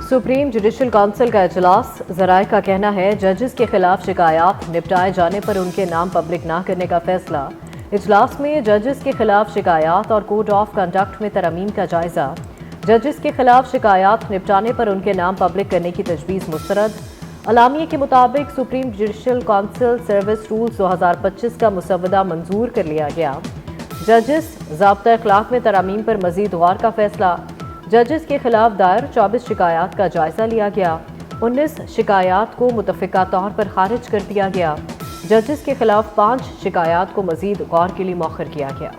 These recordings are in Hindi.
सुप्रीम जुडिशल काउंसिल का इजलास। जराये का कहना है जजेस के खिलाफ शिकायत निपटाए जाने पर उनके नाम पब्लिक ना करने का फैसला। इजलास में जजेस के खिलाफ शिकायत और कोड ऑफ कंडक्ट में तरमीम का जायजा। जजेस के खिलाफ शिकायत निपटाने पर उनके नाम पब्लिक करने की तजवीज़ मुस्तरद। अलामिया के मुताबिक supreme judicial council service rules 2025 का मुसवदा मंजूर कर लिया गया। जजेस ज़ाब्ता अखलाक में तरमीम पर मजीद गौर का फैसला। जजेस के खिलाफ दायर 24 शिकायत का जायजा लिया गया। 19 शिकायत को मुतफ़िका तौर पर खारिज कर दिया गया। जजेस के खिलाफ 5 शिकायत को मजीद गौर के लिए मौखर किया गया।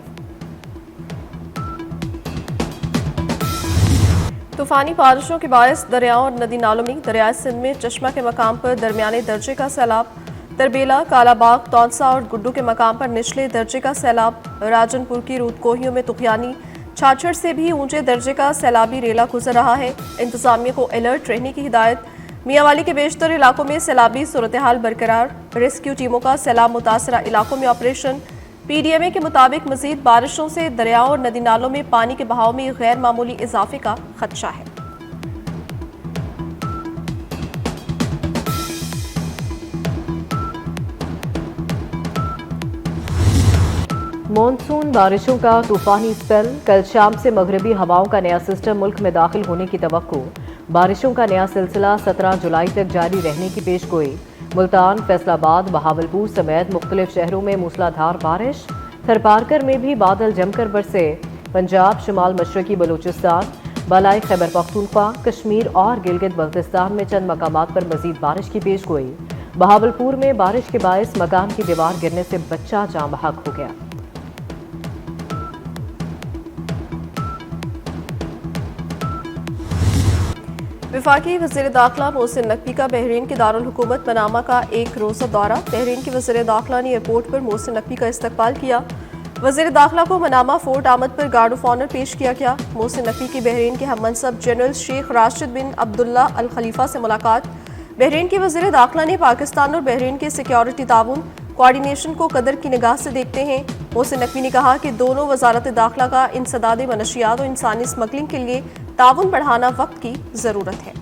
तूफानी बारिशों के बायस दरियाओं और नदी नालों में दरियाए सिंध में चश्मा के मकाम पर दरमियाने दर्जे का सैलाब। तरबेला, कालाबाग, तौंसा और गुड्डू के मकाम पर निचले दर्जे का सैलाब। राजनपुर की रूदकोहियों में तुखियानी, छाछड़ से भी ऊंचे दर्जे का सैलाबी रेला गुजर रहा है। इंतजामिया को अलर्ट रहने की हिदायत। मियांवाली के बेशतर इलाकों में सैलाबी सूरत हाल बरकरार। रेस्क्यू टीमों का सैलाब मुतासरा इलाकों में ऑपरेशन। PDMA के मुताबिक मजीद बारिशों से दरियाओं और नदी नालों में पानी के बहाव में गैर मामूली इजाफे का खदशा है। मॉनसून बारिशों का तूफानी स्पेल। कल शाम से मगरबी हवाओं का नया सिस्टम मुल्क में दाखिल होने की तवक्को। बारिशों का नया सिलसिला 17 जुलाई तक जारी रहने की पेशगोई। मुल्तान, फैसलाबाद, बहावलपुर समेत मुख्तलिफ शहरों में मूसलाधार बारिश। थरपारकर में भी बादल जमकर बरसे। पंजाब, शुमाल मशरकी बलूचिस्तान, बलाई खैबर पख्तूनख्वा, कश्मीर और गिलगित बल्तिस्तान में चंद मकामात पर मजीद बारिश की पेशगोई। बहावलपुर में बारिश के बायस मकान की दीवार गिरने से बच्चा जाँ बहक हो गया। वफाकी वज़ीर दाखिला मोहसिन नकवी का बहरीन के दारुल हुकूमत पनामा का एक रोज़ा दौरा। बहरीन के वज़ीर दाखिला ने एयरपोर्ट पर मोहसिन नकवी का इस्तकबाल किया। वज़ीर दाखिला को मनामा फोर्ट आमद पर गार्ड ऑफ ऑनर पेश किया गया। मोहसिन नकवी की बहरीन के हममनसब जनरल शेख राशिद बिन अब्दुल्ला अल खलीफा से मुलाकात। बहरीन के वज़ीर दाखिला ने पाकिस्तान और बहरीन के सिक्योरिटी ताउन कोऑर्डिनेशन को कदर की निगाह से देखते हैं। मोहसिन नकवी ने कहा कि दोनों वजारत दाखिला का इंसदाद मनशियात और इंसानी स्मगलिंग के लिए ताउन बढ़ाना वक्त की ज़रूरत है।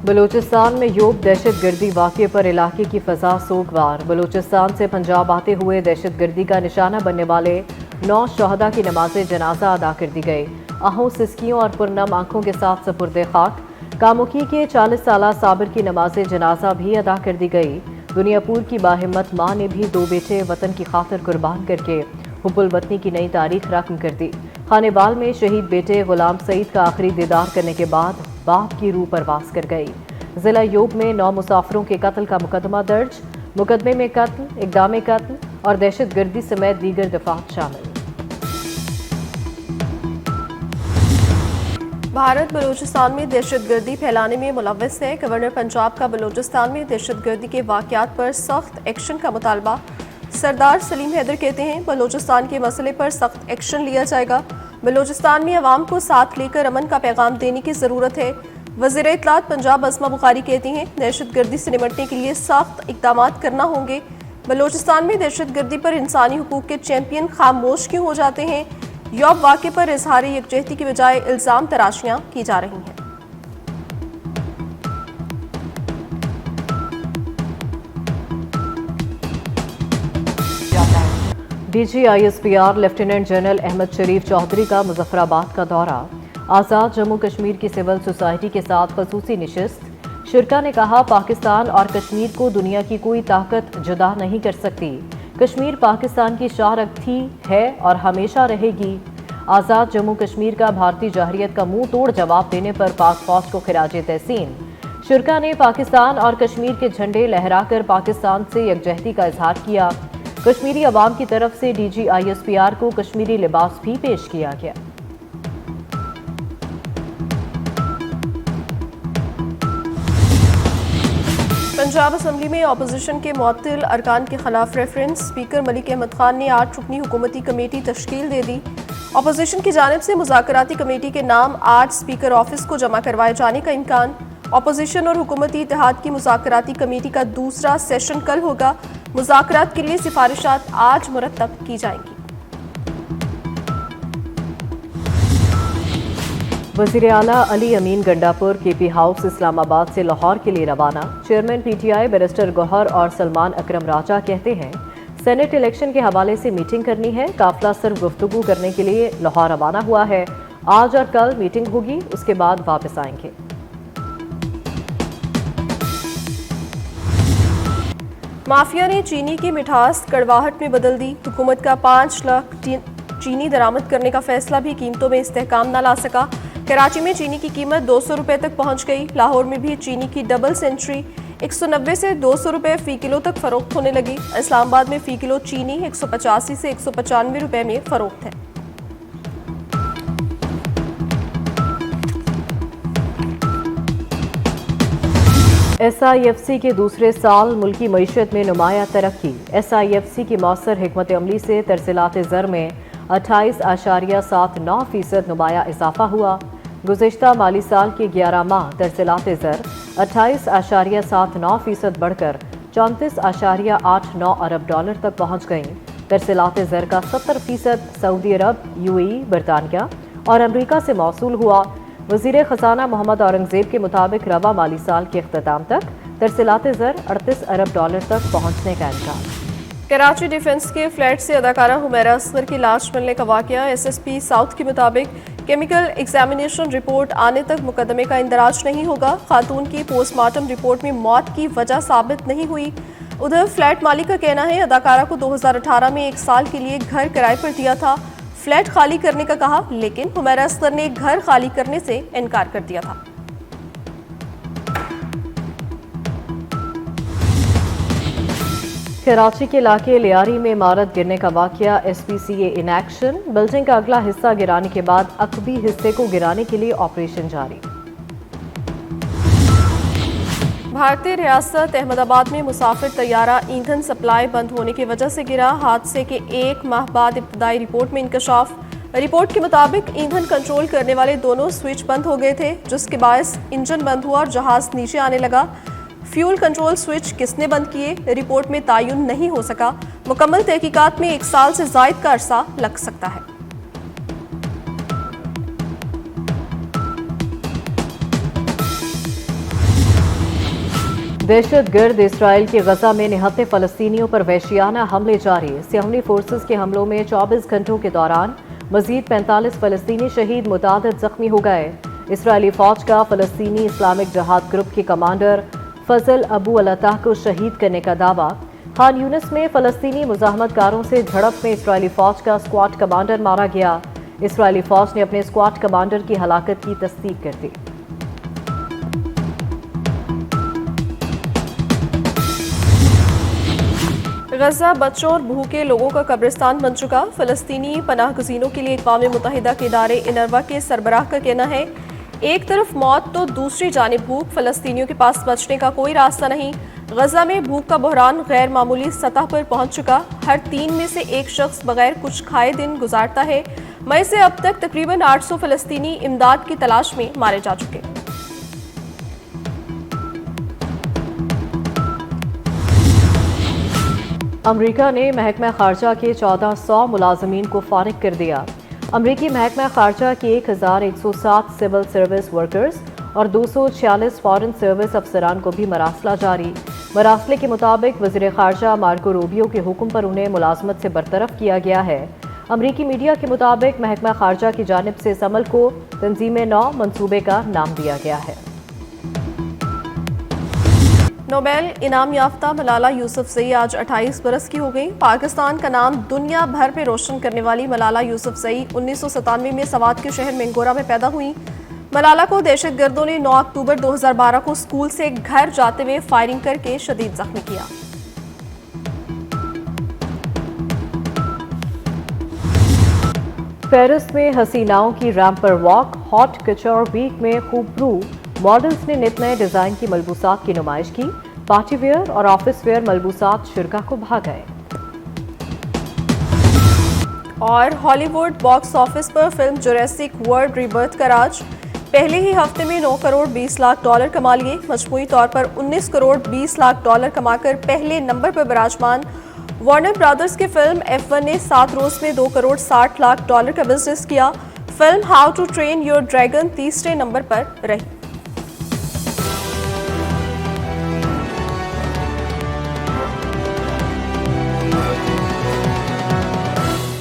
बलूचिस्तान में यूब दहशतगर्दी वाक़े पर इलाके की फ़ज़ा सोगवार। बलूचिस्तान से पंजाब आते हुए दहशतगर्दी का निशाना बनने वाले 9 शहदा की नमाज जनाजा अदा कर दी गई। आहों, सिस्कियों और पुरनम आंखों के साथ सपुर्दे खाक। कामुकी के 40 साला साबिर की नमाज जनाजा भी अदा कर दी गई। दुनियापुर की बाहिम्मत माँ ने भी 2 बेटे वतन की खातिर कुर्बान करके हुब्बुल वतनी की नई तारीख रकम कर दी। खानेबाल में शहीद बेटे गुलाम सईद का आखिरी दीदार करने के बाद बाप की रूह परवास कर गई। जिला यूब में 9 मुसाफिरों के कत्ल का मुकदमा दर्ज। मुकदमे में कत्ल, इक़दाम कत्ल और दहशतगर्दी समेत दीगर दफात शामिल। भारत बलूचिस्तान में दहशतगर्दी फैलाने में मुलव्वस है। गवर्नर पंजाब का बलूचिस्तान में दहशतगर्दी के वाक़यात पर सख्त एक्शन का मुतालबा। सरदार सलीम हैदर कहते हैं बलूचिस्तान के मसले पर सख्त एक्शन लिया जाएगा। बलूचिस्तान में अवाम को साथ लेकर अमन का पैगाम देने की ज़रूरत है। वज़ीर इत्तलात पंजाब अस्मा बुखारी कहती हैं दहशतगर्दी से निपटने के लिए सख्त इक़दाम करना होंगे। बलूचिस्तान में दहशतगर्दी पर इंसानी हुकूक के चैंपियन खामोश क्यों हो जाते हैं? यूब वाक़े पर इजहार यकजहती की बजाय इल्ज़ाम तराशियाँ की जा रही हैं। DG ISPR lieutenant general Ahmed Sharif Chaudhry का मुजफ्फराबाद का दौरा। आज़ाद जम्मू कश्मीर की सिविल सोसाइटी के साथ खसूसी निशिस्त। शिरका ने कहा पाकिस्तान और कश्मीर को दुनिया की कोई ताकत जुदा नहीं कर सकती। कश्मीर पाकिस्तान की शाहरग थी, है और हमेशा रहेगी। आज़ाद जम्मू कश्मीर का भारतीय जहरियत का मुंह तोड़ जवाब देने पर पाक फौज को खिराजे तहसीन। शिरका ने पाकिस्तान और कश्मीर के झंडे लहराकर पाकिस्तान से यकजहती का इजहार किया। कश्मीरी अवाम की तरफ से DG ISPR को कश्मीरी लिबास भी पेश किया गया। पंजाब असम्बली में अपोजिशन के मुअत्तिल अरकान के खिलाफ रेफरेंस। स्पीकर मलिक अहमद खान ने 8 रुकनी हुकूमती कमेटी तश्कील दे दी। अपोजिशन की जानिब से मुज़ाकराती कमेटी के नाम आज स्पीकर ऑफिस को जमा करवाए जाने का इम्कान। अपोजिशन और हुकूमती इत्तेहाद की मुज़ाकराती कमेटी का दूसरा सेशन कल होगा। मुज़ाकरात के लिए सिफारिशात आज मुरतब की जाएंगी। वज़ीर आला अली अमीन गंडापुर केपी हाउस इस्लामाबाद से लाहौर के लिए रवाना। चेयरमैन पीटीआई बैरिस्टर गौहर और सलमान अकरम राजा कहते हैं सेनेट इलेक्शन के हवाले से मीटिंग करनी है। काफिला सिर्फ गुफ्तगू करने के लिए लाहौर रवाना हुआ है। आज और कल मीटिंग होगी, उसके बाद वापस आएंगे। माफिया ने चीनी की मिठास कड़वाहट में बदल दी। हुकूमत का 5 लाख चीनी दरामद करने का फैसला भी कीमतों में इस्तेहकाम न ला सका। कराची में चीनी की कीमत 200 रुपए तक पहुंच गई। लाहौर में भी चीनी की डबल सेंचुरी 190 से 200 रुपए फी किलो तक फरोख्त होने लगी। इस्लामाबाद में फी किलो चीनी 185 से 195 रुपए में फरोख्त है। SIFC के दूसरे साल मुल्की मईशत में नुमाया तरक्की। SIFC की मौसर हिकमत अमली से तरसीलात ज़र में 28.79% नुमाया इजाफा हुआ। गुज़िश्ता माली साल के 11 माह तरसीलात ज़र 28.79% बढ़कर 34.89 अरब डॉलर तक पहुँच गईं। तरसीलात ज़र का 70% सऊदी अरब, UAE, बरतानिया और अमरीका से मौसूल हुआ। वज़ीर ख़जाना मोहम्मद औरंगज़ेब के मुताबिक रवा माली साल के अख्ताम तक तरसीलात ज़र 38 अरब डॉलर तक पहुँचने का इम्कान। कराची डिफेंस के फ्लैट से अदाकारा हुमैरा असगर की लाश मिलने का वाकया। SSP साउथ के मुताबिक केमिकल एग्जामिनेशन रिपोर्ट आने तक मुकदमे का इंदराज नहीं होगा। खातून की पोस्टमार्टम रिपोर्ट में मौत की वजह साबित नहीं हुई। उधर फ्लैट मालिक का कहना है अदाकारा को 2018 में 1 साल के लिए घर किराए पर दिया था। फ्लैट खाली करने का कहा, लेकिन हुमैरा असगर ने घर खाली करने से इनकार कर दिया था। कराची के इलाके लियारी में इमारत गिरने का वाकया। SPCA in action. बिल्डिंग का अगला हिस्सा गिराने के बाद अकबी हिस्से को गिराने के लिए ऑपरेशन जारी। भारतीय रियासत अहमदाबाद में मुसाफिर तैयारा ईंधन सप्लाई बंद होने की वजह से गिरा। हादसे के 1 माह बाद इब्तदाई रिपोर्ट में इंकशाफ। रिपोर्ट के मुताबिक ईंधन कंट्रोल करने वाले दोनों स्विच बंद हो गए थे, जिसके बायस इंजन बंद हुआ और जहाज नीचे आने लगा। फ्यूल कंट्रोल स्विच किसने बंद किए, रिपोर्ट में तायुन नहीं हो सका। मुकम्मल तहकीकात में 1 साल से जायद का अरसा लग सकता है। दहशतगर्द इसराइल के गजा में निहत्ते फ़लस्तीनियों पर वहशियाना हमले जारी। सियामी फोर्सेस के हमलों में 24 घंटों के दौरान मजीद 45 फ़लस्तीनी शहीद, मुतादिद जख्मी हो गए। इसराइली फ़ौज का फ़लस्तीनी इस्लामिक जहाद ग्रुप के कमांडर फजल अबू अल्ताह को शहीद करने का दावा। खान यूनिस में फ़लस्तीनी मुज़ाहमतकारों से झड़प में इसराइली फ़ौज का स्क्वाड कमांडर मारा गया। इसराइली फ़ौज ने अपने स्क्वाड कमांडर की हलाकत की तस्दीक कर दी। गजा बच्चों और भूखे लोगों का कब्रिस्तान बन चुका। फ़लस्तीनी पनाह गुज़ीनों के लिए अक़वाम मुत्तहिदा के इदारे इनरवा के सरबराह का कहना है एक तरफ मौत तो दूसरी जानिब भूख। फ़लस्तीनियों के पास बचने का कोई रास्ता नहीं। गजा में भूख का बहरान गैर मामूली सतह पर पहुंच चुका। हर 3 में से 1 शख्स बगैर कुछ खाए दिन गुजारता है। मई से अब तक तकरीबन 800 फ़लस्तीनी इमदाद की तलाश में मारे जा चुके। अमरीका ने महकमा खारजा के 1400 मुलाजमीन को फारिग कर दिया। अमरीकी महकमा खारजा के 1107 सिविल सर्विस वर्कर्स और 246 फॉरेन सर्विस अफसरान को भी मरासला जारी। मरासले के मुताबिक वज़ीर खारजा मार्को रूबियो के हुक्म पर उन्हें मुलाजमत से बरतरफ किया गया है। अमरीकी मीडिया के मुताबिक महकमा खारजा की जानिब से इस अमल को तंजीम नौ मंसूबे का नाम दिया गया है। नोबेल इनाम याफ्ता मलाला यूसुफजई आज 28 बरस की हो गई। पाकिस्तान का नाम दुनिया भर में रोशन करने वाली मलाला यूसुफजई 1997 में सवात के शहर मेंगोरा में पैदा हुई। मलाला को दहशतगर्दों ने 9 अक्टूबर 2012 को स्कूल से घर जाते हुए फायरिंग करके शदीद जख्मी किया। पेरिस में हसीनाओं की रैंप पर वॉक। हॉट कचौर वीक में खूबरू मॉडल्स ने नित नए डिजाइन की मलबूसात की नुमाइश की। पार्टी वेयर और ऑफिस वेयर मलबूसात शिरका को भा गए। और हॉलीवुड बॉक्स ऑफिस पर फिल्म जुरासिक वर्ल्ड रीबर्थ का राज। पहले ही हफ्ते में 9 करोड़ 20 लाख डॉलर कमा लिए। मजमूई तौर पर 19 करोड़ 20 लाख डॉलर कमाकर पहले नंबर पर विराजमान वार्नर ब्रदर्स की फिल्म F1 ने 7 रोज में 2 करोड़ 60 लाख डॉलर का बिजनेस किया। Film how to train your dragon तीसरे नंबर पर रही।